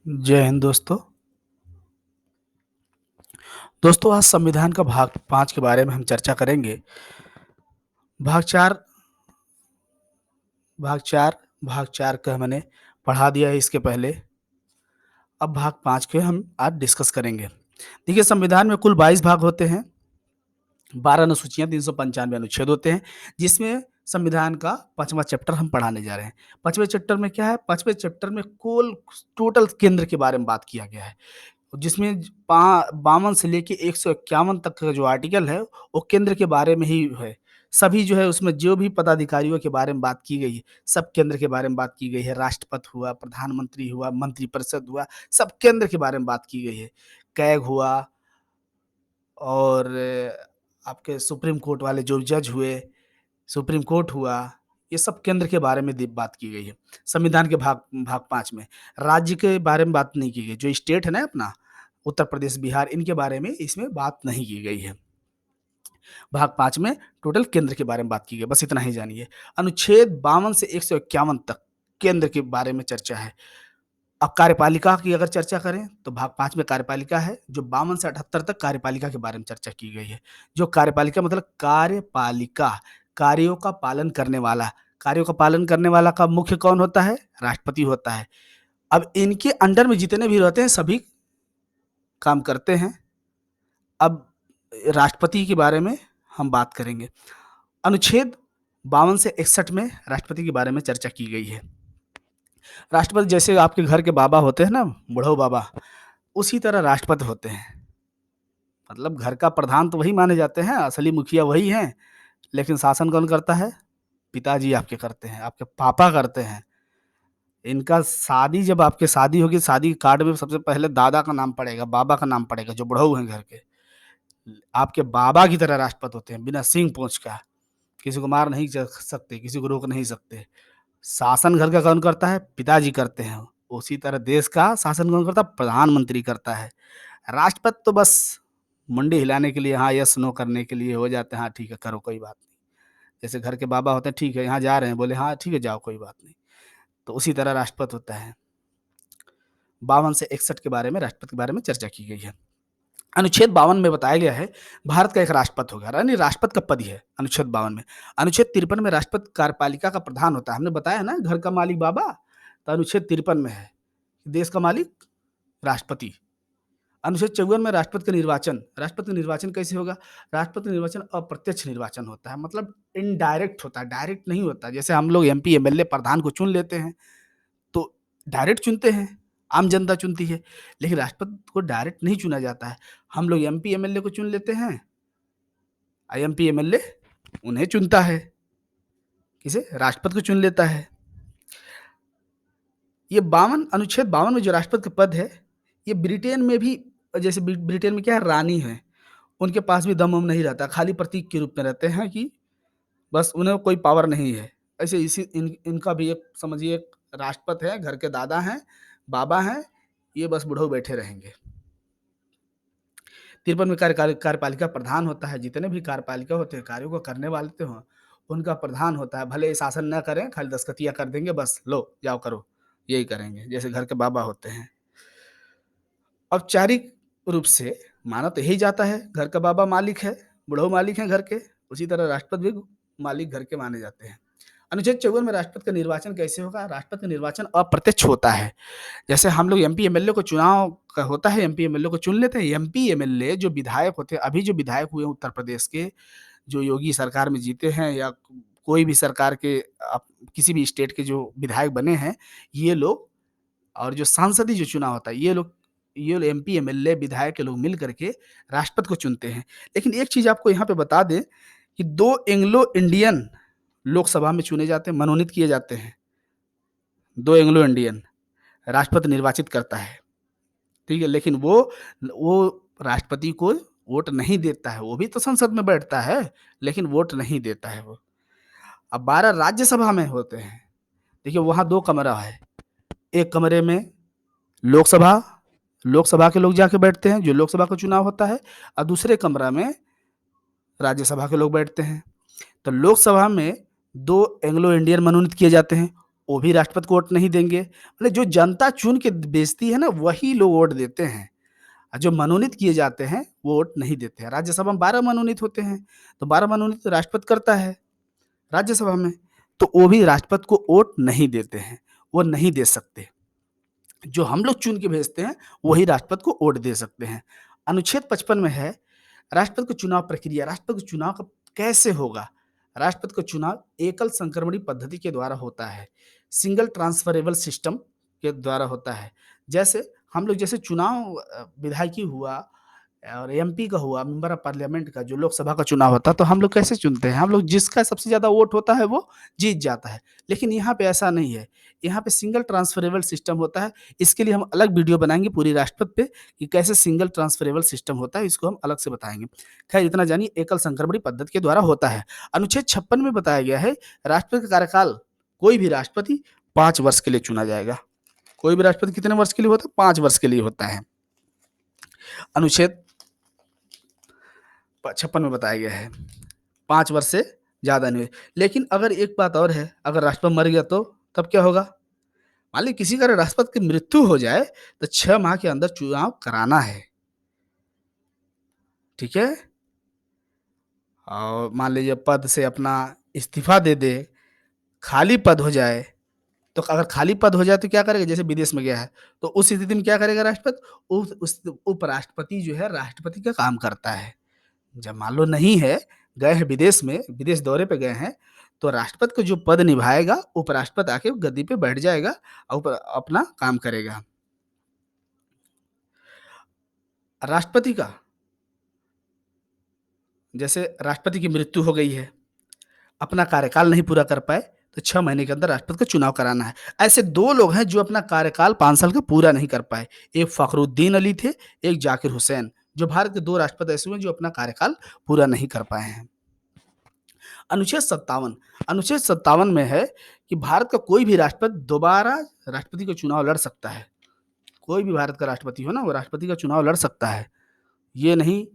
जय हिंद दोस्तों। आज संविधान का भाग 5 के बारे में हम चर्चा करेंगे। भाग 4 भाग 4 का मैंने पढ़ा दिया है इसके पहले। अब भाग 5 के हम आज डिस्कस करेंगे। देखिए, संविधान में कुल 22 भाग होते हैं, 12 अनुसूचियाँ, 395 अनुच्छेद होते हैं, जिसमें संविधान का 5वां चैप्टर हम पढ़ाने जा रहे हैं। 5वें चैप्टर में क्या है? 5वें चैप्टर में कुल टोटल केंद्र के बारे में बात किया गया है। जिसमें 52 से लेके 151 तक का जो आर्टिकल है, वो केंद्र के बारे में ही है। सभी जो है उसमें जो भी पदाधिकारियों के बारे में बात की गई है, सब केंद्र के बारे में बात की गई है। राष्ट्रपति हुआ, प्रधानमंत्री हुआ, मंत्रिपरिषद हुआ, सब केंद्र के बारे में बात की गई है। कैग हुआ और आपके सुप्रीम कोर्ट वाले जो जज हुए, सुप्रीम कोर्ट हुआ, ये सब केंद्र के बारे में बात की गई है। संविधान के भाग भाग 5 में राज्य के बारे में बात नहीं की गई। जो स्टेट है ना अपना, उत्तर प्रदेश, बिहार, इनके बारे में इसमें बात नहीं की गई है। भाग 5 में टोटल केंद्र के बारे में बात की गई, बस इतना ही जानिए। अनुच्छेद 52 से 151 तक केंद्र के बारे में चर्चा है। अब कार्यपालिका की अगर चर्चा करें तो भाग 5 में कार्यपालिका है, जो 52 से 78 तक कार्यपालिका के बारे में चर्चा की गई है। जो कार्यपालिका मतलब कार्यपालिका, कार्यों का पालन करने वाला। कार्यों का पालन करने वाला का मुख्य कौन होता है? राष्ट्रपति होता है। अब इनके अंडर में जितने भी रहते हैं सभी काम करते हैं। अब राष्ट्रपति के बारे में हम बात करेंगे। अनुच्छेद 52 से 61 में राष्ट्रपति के बारे में चर्चा की गई है। राष्ट्रपति जैसे आपके घर के बाबा होते हैं ना, बुढ़ऊ बाबा, उसी तरह राष्ट्रपति होते हैं। मतलब घर का प्रधान तो वही माने जाते हैं, असली मुखिया वही हैं, लेकिन शासन कौन करता है? पिताजी आपके करते हैं, आपके पापा करते हैं। इनका शादी, जब आपकी शादी होगी, शादी कार्ड में सबसे पहले दादा का नाम पड़ेगा, बाबा का नाम पड़ेगा, जो बुढ़ऊ हैं घर के। आपके बाबा की तरह राष्ट्रपति होते हैं, बिना सींग पोंछ का। किसी को मार नहीं सकते, किसी को रोक नहीं सकते। शासन घर का कौन करता है? पिताजी करते हैं। उसी तरह देश का शासन कौन करता है? प्रधानमंत्री करता है। राष्ट्रपति तो बस मुंडी हिलाने के लिए, हाँ यस नो करने के लिए हो जाते हैं, हाँ ठीक है करो कोई बात नहीं। जैसे घर के बाबा होते हैं, ठीक है यहाँ जा रहे हैं, बोले हाँ ठीक है जाओ कोई बात नहीं। तो उसी तरह राष्ट्रपति होता है। 52 से 61 के बारे में, राष्ट्रपति के बारे में चर्चा की गई है। अनुच्छेद 52 में बताया गया है भारत का एक राष्ट्रपति होगा, यानी राष्ट्रपति का पद ही है अनुच्छेद 52 में। अनुच्छेद 53 में राष्ट्रपति कार्यपालिका का प्रधान होता है। हमने बताया ना, घर का मालिक बाबा, तो अनुच्छेद 53 में है देश का मालिक राष्ट्रपति। अनुच्छेद 54 में राष्ट्रपति का निर्वाचन कैसे होगा? राष्ट्रपति का निर्वाचन अप्रत्यक्ष निर्वाचन होता है, मतलब इनडायरेक्ट होता है, डायरेक्ट नहीं होता। जैसे हम लोग एमपी एमएलए प्रधान को चुन लेते हैं, तो डायरेक्ट चुनते हैं, आम जनता चुनती है, लेकिन राष्ट्रपति को डायरेक्ट नहीं चुना जाता है। हम लोग एमपी एमएलए को चुन लेते हैं, एमपी एमएलए उन्हें चुनता है, किसे? राष्ट्रपति को चुन लेता है। ये 52 अनुच्छेद 52 में जो राष्ट्रपति का पद है, ये ब्रिटेन में भी, जैसे ब्रिटेन में क्या है, रानी है, उनके पास भी दम-वम नहीं रहता, खाली प्रतीक के रूप में रहते हैं कि बस उन्हें कोई पावर नहीं है। ऐसे इसी इनका भी एक समझिए, एक राष्ट्रपति है, घर के दादा हैं, बाबा हैं, ये बस बुढ़ऊ बैठे रहेंगे। 53 में कार्यपालिका प्रधान होता है। जितने भी कार्यपालिका होते हैं, कार्यों को करने वाले तो हों, उनका प्रधान होता है। भले ही शासन ना करें, खाली दस्तखतिया कर देंगे, बस लो जाओ करो, यही करेंगे, जैसे घर के बाबा होते हैं। औपचारिक रूप से माना तो यही जाता है, घर का बाबा मालिक है, बुढ़ऊ मालिक हैं घर के, उसी तरह राष्ट्रपति भी मालिक घर के माने जाते हैं। अनुच्छेद 54 में राष्ट्रपति का निर्वाचन कैसे होगा? राष्ट्रपति का निर्वाचन अप्रत्यक्ष होता है। जैसे हम लोग एमपी एमएलए को चुनाव का होता है, एमपी एमएलए को चुन लेते हैं। एमपी एमएलए जो विधायक होते हैं, अभी जो विधायक हुए हैं उत्तर प्रदेश के, जो योगी सरकार में जीते हैं, या कोई भी सरकार के किसी भी स्टेट के जो विधायक बने हैं, ये लोग, और जो सांसदीय जो चुनाव होता है, ये एमपी एमएलए विधायक के लोग मिल करके राष्ट्रपति को चुनते हैं। लेकिन एक चीज़ आपको यहाँ पे बता दें कि 2 एंग्लो इंडियन लोकसभा में चुने जाते हैं, मनोनीत किए जाते हैं। 2 एंग्लो इंडियन राष्ट्रपति निर्वाचित करता है, ठीक है? लेकिन वो राष्ट्रपति को वोट नहीं देता है, वो भी तो संसद में बैठता है, लेकिन वोट नहीं देता है वो। अब 12 राज्यसभा में होते हैं। देखिए वहाँ 2 कमरा है, एक कमरे में लोकसभा के लोग जाके बैठते हैं, जो लोकसभा का चुनाव होता है, और दूसरे कमरा में राज्यसभा के लोग बैठते हैं। तो लोकसभा में 2 एंग्लो इंडियन मनोनीत किए जाते हैं, वो भी राष्ट्रपति को वोट नहीं देंगे। मतलब जो जनता चुन के भेजती है ना, वही लोग वोट देते हैं। जो मनोनीत किए जाते हैं, वो वोट नहीं देते हैं। राज्यसभा में 12 मनोनीत होते हैं, तो 12 मनोनीत राष्ट्रपति करता है राज्यसभा में, तो वो भी राष्ट्रपति को वोट नहीं देते हैं, वो नहीं दे सकते। जो हम लोग चुन के भेजते हैं, वही राष्ट्रपति को वोट दे सकते हैं। अनुच्छेद 55 में है, राष्ट्रपति का चुनाव प्रक्रिया, राष्ट्रपति का चुनाव का कैसे होगा? राष्ट्रपति का चुनाव एकल संक्रमणी पद्धति के द्वारा होता है, सिंगल ट्रांसफरेबल सिस्टम के द्वारा होता है। जैसे हम लोग जैसे चुनाव विधायकी हुआ और एमपी का हुआ, मेंबर ऑफ पार्लियामेंट का, जो लोकसभा का चुनाव होता है, तो हम लोग कैसे चुनते हैं? हम लोग जिसका सबसे ज़्यादा वोट होता है, वो जीत जाता है। लेकिन यहाँ पे ऐसा नहीं है, यहाँ पे सिंगल ट्रांसफरेबल सिस्टम होता है। इसके लिए हम अलग वीडियो बनाएँगे पूरी राष्ट्रपति पे कि कैसे सिंगल ट्रांसफरेबल सिस्टम होता है, इसको हम अलग से बताएँगे। खैर इतना जानिए, एकल संक्रमणी पद्धति के द्वारा होता है। अनुच्छेद 56 में बताया गया है, राष्ट्रपति का कार्यकाल, कोई भी राष्ट्रपति 5 वर्ष के लिए चुना जाएगा। कोई भी राष्ट्रपति कितने वर्ष के लिए होता है? 5 वर्ष के लिए होता है। अनुच्छेद 56 में बताया गया है, 5 वर्ष से ज़्यादा नहीं। लेकिन अगर एक बात और है, अगर राष्ट्रपति मर गया तो तब क्या होगा? मान लीजिए किसी का राष्ट्रपति की मृत्यु हो जाए, तो 6 माह के अंदर चुनाव कराना है, ठीक है? और मान लीजिए पद से अपना इस्तीफा दे दे, खाली पद हो जाए, तो अगर खाली पद हो जाए तो क्या करेगा? जैसे विदेश में गया है, तो उस स्थिति में क्या करेगा राष्ट्रपति? उस उपराष्ट्रपति जो है राष्ट्रपति का काम करता है। जब मान लो नहीं है, गए हैं विदेश में, विदेश दौरे पे गए हैं, तो राष्ट्रपति को जो पद निभाएगा, उपराष्ट्रपति आके गद्दी पे बैठ जाएगा और अपना काम करेगा। राष्ट्रपति का, जैसे राष्ट्रपति की मृत्यु हो गई है, अपना कार्यकाल नहीं पूरा कर पाए, तो 6 महीने के अंदर राष्ट्रपति का चुनाव कराना है। ऐसे 2 लोग हैं जो अपना कार्यकाल 5 साल का पूरा नहीं कर पाए। एक फ़खरुद्दीन अली थे, एक ज़ाकिर हुसैन, जो भारत के 2 राष्ट्रपति ऐसे हुए हैं जो अपना कार्यकाल पूरा नहीं कर पाए हैं। अनुच्छेद 57 में है कि भारत का कोई भी राष्ट्रपति दोबारा राष्ट्रपति का चुनाव लड़ सकता है। कोई भी भारत का राष्ट्रपति हो ना, वो राष्ट्रपति का चुनाव लड़ सकता है। ये नहीं,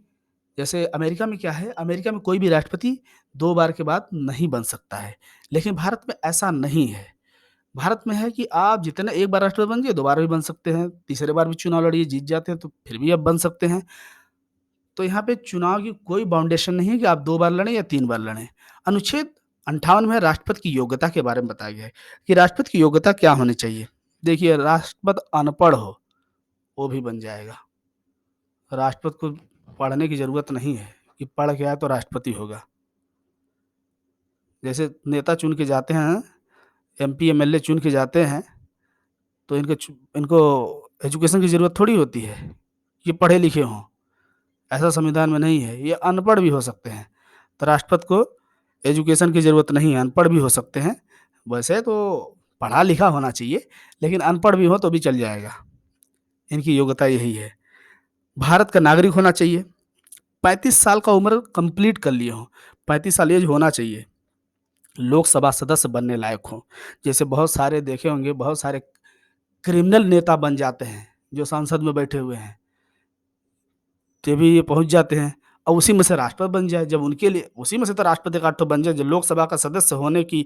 जैसे अमेरिका में क्या है, अमेरिका में कोई भी राष्ट्रपति 2 बार के बाद नहीं बन सकता है। लेकिन भारत में ऐसा नहीं है। भारत में है कि आप जितने एक बार राष्ट्रपति बन गए, दोबारा भी बन सकते हैं, तीसरे बार भी चुनाव लड़िए, जीत जाते हैं तो फिर भी आप बन सकते हैं। तो यहाँ पे चुनाव की कोई बाउंडेशन नहीं है कि आप 2 बार लड़ें या 3 बार लड़ें। अनुच्छेद 58 में राष्ट्रपति की योग्यता के बारे में बताया गया है कि राष्ट्रपति की योग्यता क्या होनी चाहिए। देखिए, राष्ट्रपति अनपढ़ हो, वो भी बन जाएगा। राष्ट्रपति को पढ़ने की ज़रूरत नहीं है कि पढ़ के आए तो राष्ट्रपति होगा। जैसे नेता चुन के जाते हैं, एमपी, एमएलए चुन के जाते हैं, तो इनको एजुकेशन की ज़रूरत थोड़ी होती है, ये पढ़े लिखे हों। ऐसा संविधान में नहीं है, ये अनपढ़ भी हो सकते हैं। तो राष्ट्रपति को एजुकेशन की ज़रूरत नहीं है, अनपढ़ भी हो सकते हैं। वैसे तो पढ़ा लिखा होना चाहिए, लेकिन अनपढ़ भी हो तो भी चल जाएगा। इनकी योग्यता यही है। भारत का नागरिक होना चाहिए, 35 साल का उम्र कंप्लीट कर लिए हों, 35 साल एज होना चाहिए। लोकसभा सदस्य बनने लायक हों। जैसे बहुत सारे देखे होंगे, बहुत सारे क्रिमिनल नेता बन जाते हैं, जो संसद में बैठे हुए हैं। ते भी ये पहुँच जाते हैं और उसी में से राष्ट्रपति बन जाए। जब उनके लिए उसी में से तो राष्ट्रपति का तो बन जाए, जो लोकसभा का सदस्य होने की,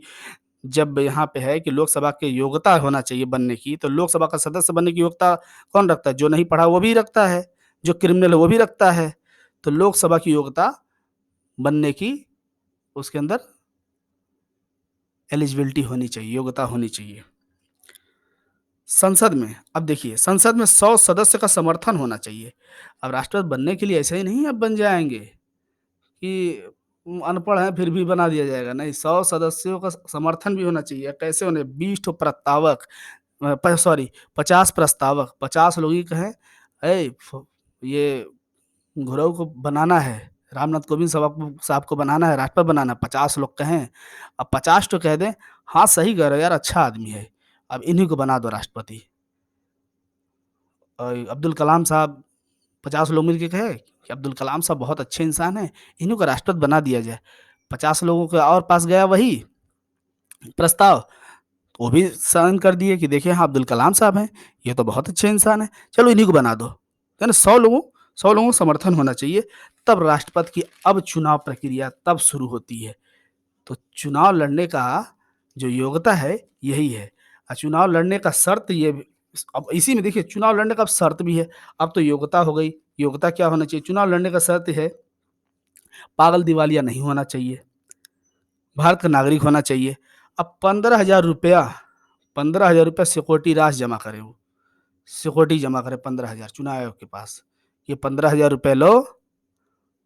जब यहाँ पे है कि लोकसभा की योग्यता होना चाहिए बनने की, तो लोकसभा का सदस्य बनने की योग्यता कौन रखता है? जो नहीं पढ़ा वो भी रखता है, जो क्रिमिनल है वो भी रखता है। तो लोकसभा की योग्यता बनने की, उसके अंदर एलिजिबिलिटी होनी चाहिए, योग्यता होनी चाहिए। संसद में, अब देखिए, संसद में 100 सदस्य का समर्थन होना चाहिए। अब राष्ट्रपति बनने के लिए ऐसे ही नहीं अब बन जाएँगे कि अनपढ़ हैं फिर भी बना दिया जाएगा, नहीं, 100 सदस्यों का समर्थन भी होना चाहिए। कैसे होने? 20 ठो प्रस्तावक, अ, प सॉरी 50 प्रस्तावक, 50 लोग ही कहें, "ऐ फ ये घुरहु को बनाना है, रामनाथ कोविंद साहब को बनाना है, राष्ट्रपति बनाना है", 50 लोग कहें। अब 50 तो कह दें, "हाँ, सही कह रहे हो यार, अच्छा आदमी है, अब इन्हीं को बना दो राष्ट्रपति"। अब्दुल कलाम साहब, 50 लोग मिल के कहे कि अब्दुल कलाम साहब बहुत अच्छे इंसान हैं, इन्हीं को राष्ट्रपति बना दिया जाए। 50 लोगों के और पास गया वही प्रस्ताव, वो भी साइन कर दिए कि देखिए, हाँ, अब्दुल कलाम साहब हैं, ये तो बहुत अच्छे इंसान हैं, चलो इन्हीं को बना दो। है ना? 100 लोगों का समर्थन होना चाहिए, तब राष्ट्रपति की अब चुनाव प्रक्रिया तब शुरू होती है। तो चुनाव लड़ने का जो योग्यता है, यही है। चुनाव लड़ने का शर्त ये भी अब इसी में देखिए चुनाव लड़ने का अब शर्त भी है। अब तो योग्यता हो गई, योग्यता क्या होना चाहिए? चुनाव लड़ने का शर्त है पागल दिवालिया नहीं होना चाहिए, भारत का नागरिक होना चाहिए। अब ₹15,000 ₹15,000 सिक्योरिटी राशि जमा करें वो, सिक्योरिटी जमा करें 15,000 चुनाव आयोग के पास। ये ₹15,000 लो,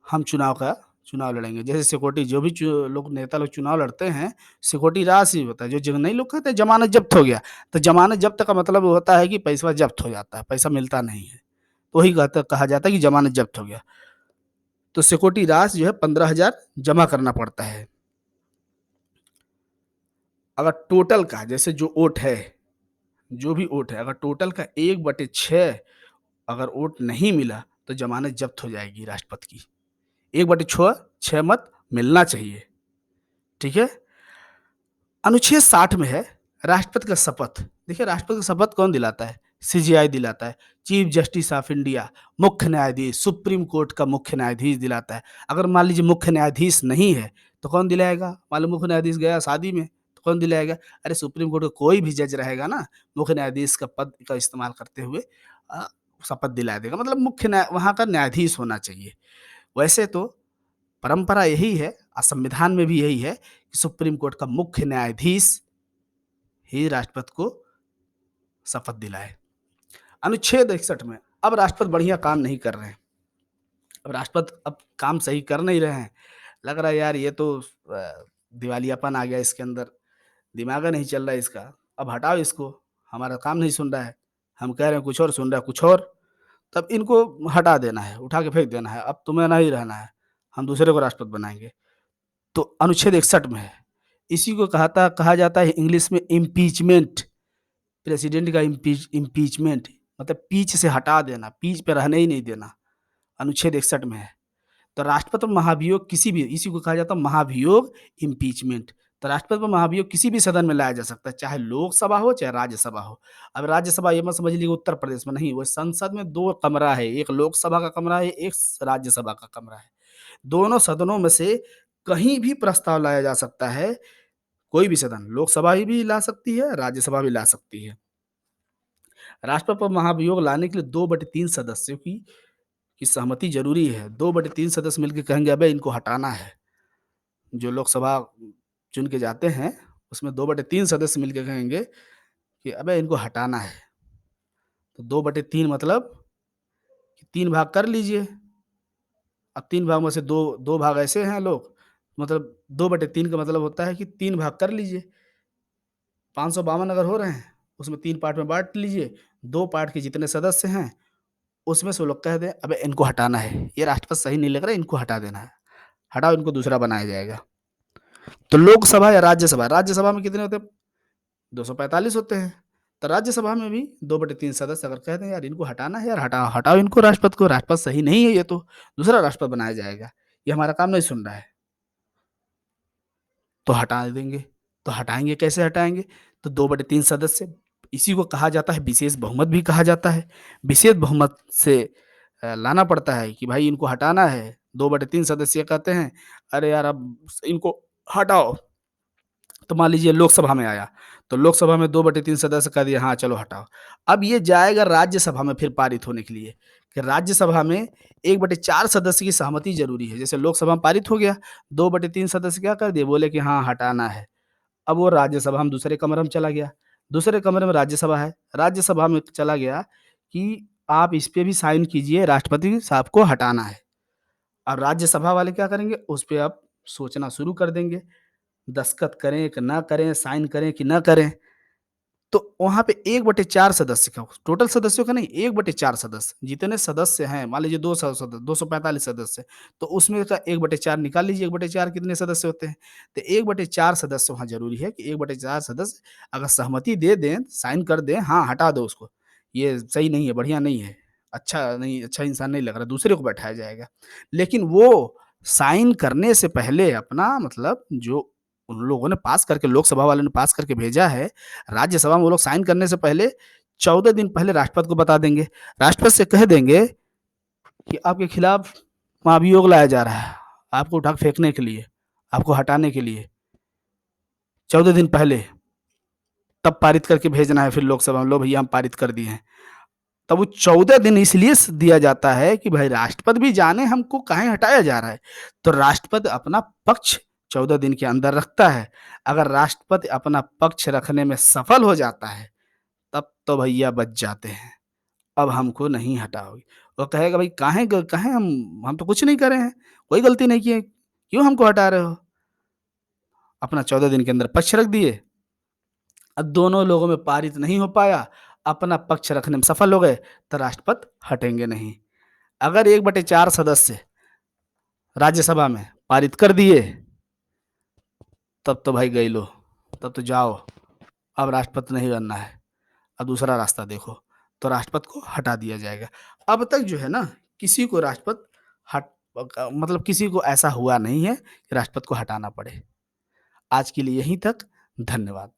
हम चुनाव लड़ेंगे। जैसे सिक्योरिटी जो भी लोग नेता लोग चुनाव लड़ते हैं, सिक्योरिटी राशि होता है। जो नहीं लोग कहते हैं ज़मानत ज़ब्त हो गया, तो ज़मानत ज़ब्त का मतलब होता है कि पैसा ज़ब्त हो जाता है, पैसा मिलता नहीं है। तो वही कहा जाता है कि ज़मानत ज़ब्त हो गया। तो सिक्योरिटी राशि जो है 15,000 जमा करना पड़ता है। अगर टोटल का जैसे जो वोट है, जो भी वोट है, अगर टोटल का 1/6 अगर वोट नहीं मिला, तो ज़मानत ज़ब्त हो जाएगी राष्ट्रपति की। 1/6 मत मिलना चाहिए, ठीक है? अनुच्छेद 60 में है राष्ट्रपति का शपथ। देखिए राष्ट्रपति का शपथ कौन दिलाता है? सीजेआई दिलाता है, चीफ जस्टिस ऑफ इंडिया, मुख्य न्यायाधीश, सुप्रीम कोर्ट का मुख्य न्यायाधीश दिलाता है। अगर मान लीजिए मुख्य न्यायाधीश नहीं है, तो कौन दिलाएगा? मान लो मुख्य न्यायाधीश गया शादी में, तो कौन दिलाएगा? अरे सुप्रीम कोर्ट का कोई भी जज रहेगा ना, मुख्य न्यायाधीश का पद का इस्तेमाल करते हुए अ, शपथ दिला देगा। मतलब वहाँ का न्यायाधीश होना चाहिए। वैसे तो परंपरा यही है संविधान में भी यही है कि सुप्रीम कोर्ट का मुख्य न्यायाधीश ही राष्ट्रपति को शपथ दिलाए। अनुच्छेद 61 में अब राष्ट्रपति बढ़िया काम नहीं कर रहे हैं। अब राष्ट्रपति अब काम सही कर नहीं रहे हैं। लग रहा है यार ये तो दिवालियापन आ गया इसके अंदर, दिमाग नहीं चल रहा है इसका, अब हटाओ इसको, हमारा काम नहीं सुन रहा है। हम कह रहे हैं कुछ और, सुन रहा है कुछ और। तब इनको हटा देना है, उठा के फेंक देना है, अब तुम्हें नहीं रहना है, हम दूसरे को राष्ट्रपति बनाएँगे। तो अनुच्छेद 61 में है। इसी को कहा जाता है इंग्लिश में इम्पीचमेंट। प्रेसिडेंट का इम्पीचमेंट मतलब पीछ से हटा देना, पीछ पे रहने ही नहीं देना, अनुच्छेद 61 में है। तो राष्ट्रपति पर महाभियोग किसी भी इसी को कहा जाता है महाभियोग इम्पीचमेंट। तो राष्ट्रपति पर महाभियोग किसी भी सदन में लाया जा सकता है, चाहे लोकसभा हो, चाहे राज्यसभा हो। अब राज्यसभा ये मत समझ लीजिए उत्तर प्रदेश में नहीं, वो संसद में 2 कमरा है, एक लोकसभा का कमरा है, एक राज्यसभा का कमरा है। दोनों सदनों में से कहीं भी प्रस्ताव लाया जा सकता है, कोई भी सदन, लोकसभा ही भी ला सकती है, राज्यसभा भी ला सकती है। राष्ट्रपति पर महाभियोग लाने के लिए 2/3 सदस्यों की सहमति ज़रूरी है। 2/3 सदस्य मिलके कहेंगे अबे इनको हटाना है। जो लोकसभा चुन के जाते हैं, उसमें 2/3 सदस्य मिलके कहेंगे कि अबे इनको हटाना है। तो 2/3 मतलब कि 3 भाग कर लीजिए। अब 3 भाग में से 2 भाग ऐसे हैं लोग, मतलब 2/3 का मतलब होता है कि 3 भाग कर लीजिए। 552 अगर हो रहे हैं, उसमें 3 पार्ट में बाँट लीजिए, 2 पार्ट के जितने सदस्य हैं, उसमें से वो लोग कह दें, "अबे! इनको हटाना है, ये राष्ट्रपति सही नहीं लग रहा है, इनको हटा देना है। हटाओ, इनको दूसरा बनाया जाएगा।" तो लोकसभा या राज्यसभा में कितने होते हैं? 245 होते हैं। तो राज्यसभा में भी 2/3 सदस्य अगर कह दें, "यार, इनको हटाना है यार, हटाओ इनको राष्ट्रपति को, राष्ट्रपति सही नहीं है ये तो, दूसरा राष्ट्रपति बनाया जाएगा। ये हमारा काम नहीं सुन रहा है।" तो हटा देंगे। तो हटाएँगे, कैसे हटाएँगे? तो 2/3 सदस्य, इसी को कहा जाता है विशेष बहुमत भी कहा जाता है। विशेष बहुमत से लाना पड़ता है कि भाई इनको हटाना है। 2/3 सदस्य कहते हैं, "अरे यार अब इनको हटाओ।" तो मान लीजिए लोकसभा में आया, तो लोकसभा में 2/3 सदस्य कह दिए, "हाँ, चलो हटाओ।" अब ये जाएगा राज्यसभा में फिर पारित होने के लिए, कि राज्यसभा में 1/4 सदस्य की सहमति ज़रूरी है। जैसे लोकसभा में पारित हो गया, 2/3 सदस्य क्या कर दिए, बोले कि हाँ, हटाना है। अब वो राज्यसभा में दूसरे कमरे में चला गया। दूसरे कमरे में राज्यसभा है। राज्यसभा में चला गया कि आप इस पे भी साइन कीजिए, राष्ट्रपति साहब को हटाना है। अब राज्यसभा वाले क्या करेंगे, उस पे अब सोचना शुरू कर देंगे। दस्तखत करें कि ना करें, साइन करें कि ना करें। तो वहाँ पे 1/4 सदस्य का, टोटल सदस्यों का नहीं, 1/4 सदस्य, जितने सदस्य हैं, मान लीजिए 245 सदस्य, तो उसमें का 1/4 निकाल लीजिए, 1/4 कितने सदस्य होते हैं? तो 1/4 सदस्य वहाँ ज़रूरी है कि 1/4 सदस्य अगर सहमति दे दें, साइन कर दें, हाँ, हटा दो उसको, ये सही नहीं है, बढ़िया नहीं है, अच्छा इंसान नहीं लग रहा, दूसरे को बैठाया जाएगा। लेकिन वो साइन करने से पहले अपना मतलब जो उन लोगों ने पास करके, लोकसभा वालों ने पास करके भेजा है, राज्यसभा में वो लोग साइन करने से पहले 14 दिन पहले राष्ट्रपति को बता देंगे। राष्ट्रपति से कह देंगे कि आपके खिलाफ महाभियोग लाया जा रहा है, आपको उठा के फेंकने के लिए, आपको हटाने के लिए, 14 दिन पहले। तब पारित करके भेजना है फिर लोकसभा में, लो भैया हम पारित कर दिए हैं। तब वो 14 दिन इसलिए दिया जाता है कि भाई राष्ट्रपति भी जाने हमको काहे हटाया जा रहा है। तो राष्ट्रपति अपना पक्ष 14 दिन के अंदर रखता है। अगर राष्ट्रपति अपना पक्ष रखने में सफल हो जाता है, तब तो भैया बच जाते हैं। अब हमको नहीं हटाओगे। वो कहेगा भाई काहे हम तो कुछ नहीं करे हैं, कोई गलती नहीं की है, क्यों हमको हटा रहे हो? अपना 14 दिन के अंदर पक्ष रख दिए। अब दोनों लोगों में पारित नहीं हो पाया, अपना पक्ष रखने में सफल हो गए, तो राष्ट्रपति हटेंगे नहीं। अगर 1/4 सदस्य राज्यसभा में पारित कर दिए, तब तो भाई गई लो, तब तो जाओ, अब राष्ट्रपति नहीं बनना है, अब दूसरा रास्ता देखो, तो राष्ट्रपति को हटा दिया जाएगा। अब तक जो है ना, किसी को राष्ट्रपति हट मतलब किसी को ऐसा हुआ नहीं है कि राष्ट्रपति को हटाना पड़े। आज के लिए यहीं तक, धन्यवाद।